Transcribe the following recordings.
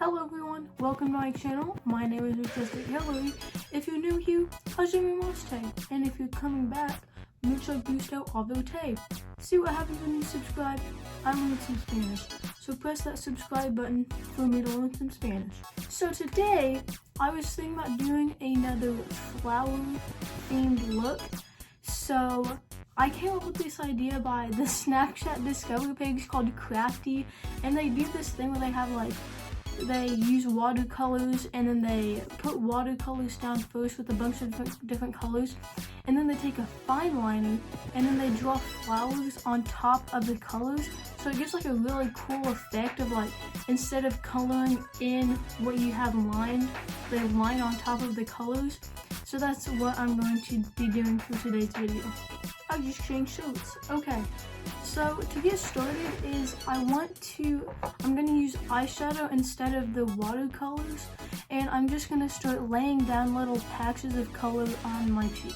Hello everyone, welcome to my channel. My name is Majestic Hillary. If you're new here, how's your namaste? And if you're coming back, mucho gusto a vote. See what happens when you subscribe? I learned some Spanish, so press that subscribe button for me to learn some Spanish. So today, I was thinking about doing another flower themed look. So I came up with this idea by the Snapchat discovery page called Crafty, and they do this thing where they have they use watercolors and then they put watercolors down first with a bunch of different colors, and then they take a fine liner and then they draw flowers on top of the colors, so it gives a really cool effect of instead of coloring in what you have lined, they line on top of the colors. So that's what I'm going to be doing for today's video. I just changed shirts. Okay, so to get started I'm going to use eyeshadow instead of the watercolors, and I'm just going to start laying down little patches of color on my cheek.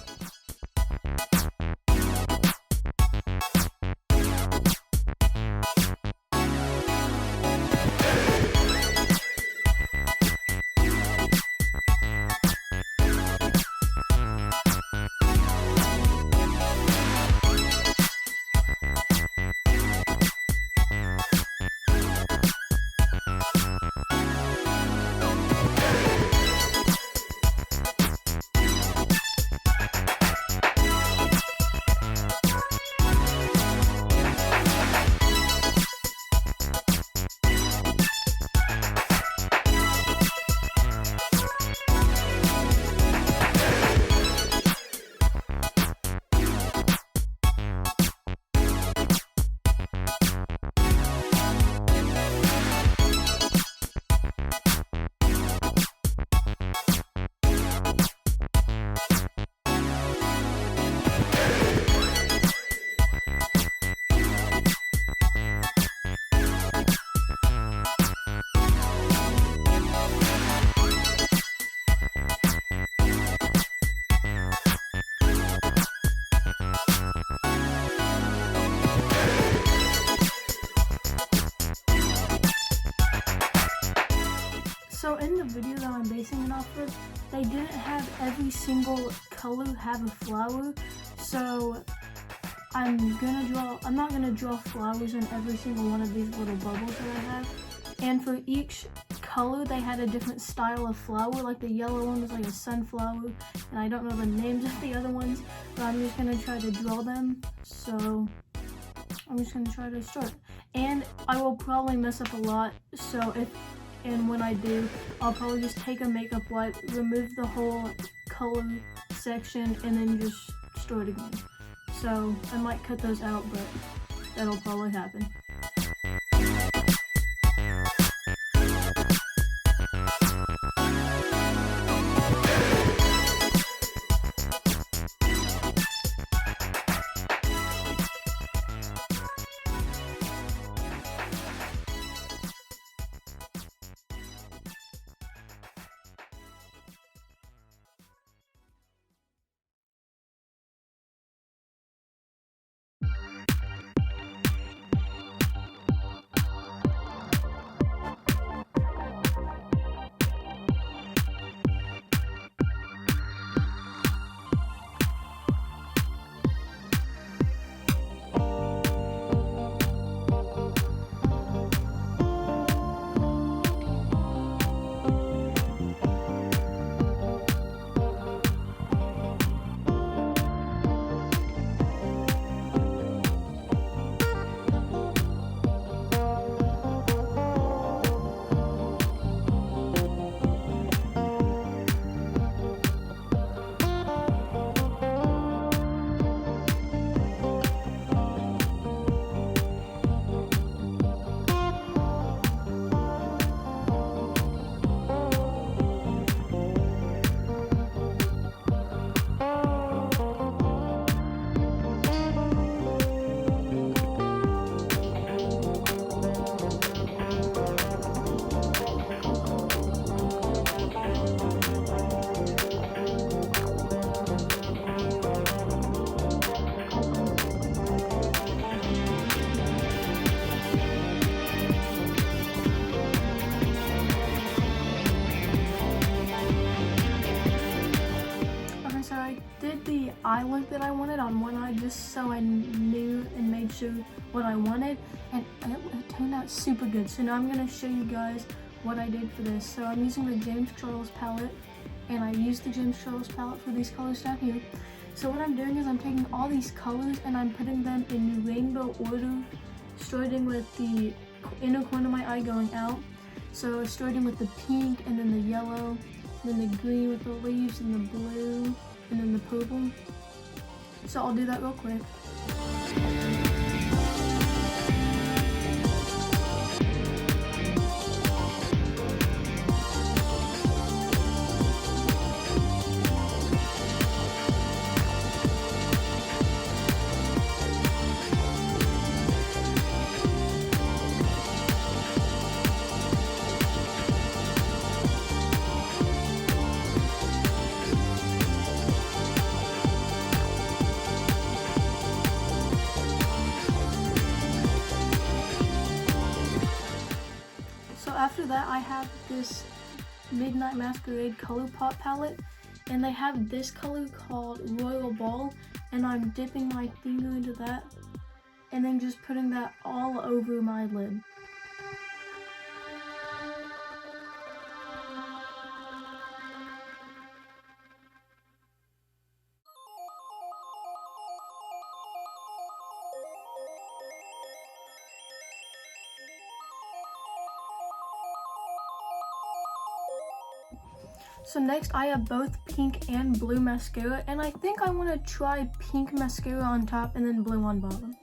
So in the video that I'm basing it off of, they didn't have every single color have a flower, so I'm not gonna draw flowers in every single one of these little bubbles that I have. And for each color, they had a different style of flower. Like the yellow one was like a sunflower, and I don't know the names of the other ones, but I'm just gonna try to draw them. So I'm just gonna try to start. And I will probably mess up a lot, and when I do, I'll probably just take a makeup wipe, remove the whole color section, and then just start again. So I might cut those out, but that'll probably happen. knew and made sure what I wanted, and it turned out super good. So now I'm going to show you guys what I did for this. So I'm using the James Charles palette, and I used the James Charles palette for these colors down here. So what I'm doing is I'm taking all these colors and I'm putting them in rainbow order, starting with the inner corner of my eye going out. So starting with the pink, and then the yellow, and then the green with the leaves, and the blue, and then the purple. So I'll do that real quick. After that, I have this Midnight Masquerade ColourPop palette, and they have this color called Royal Ball, and I'm dipping my finger into that and then just putting that all over my lid. So next I have both pink and blue mascara, and I think I want to try pink mascara on top and then blue on bottom.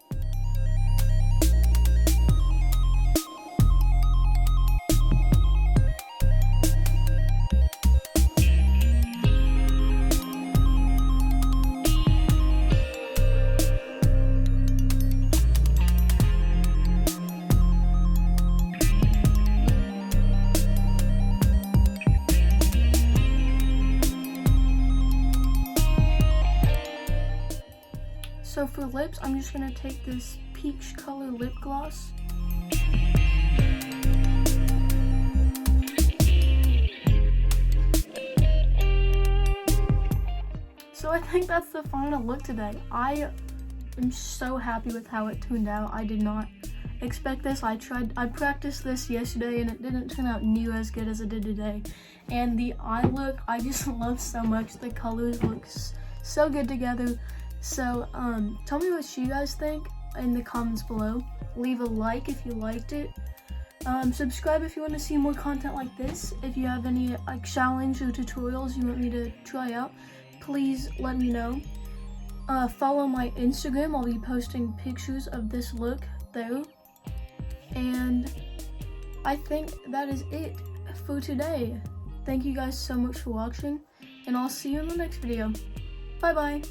So for lips, I'm just going to take this peach color lip gloss. So I think that's the final look today. I am so happy with how it turned out. I did not expect this. I practiced this yesterday and it didn't turn out near as good as it did today. And the eye look, I just love so much. The colors look so good together. So tell me what you guys think in the comments below. Leave a like if you liked it. Subscribe if you want to see more content like this. If you have any like challenge or tutorials you want me to try out, please let me know. Follow my Instagram. I'll be posting pictures of this look there. And I think that is it for today. Thank you guys so much for watching, and I'll see you in the next video. Bye bye.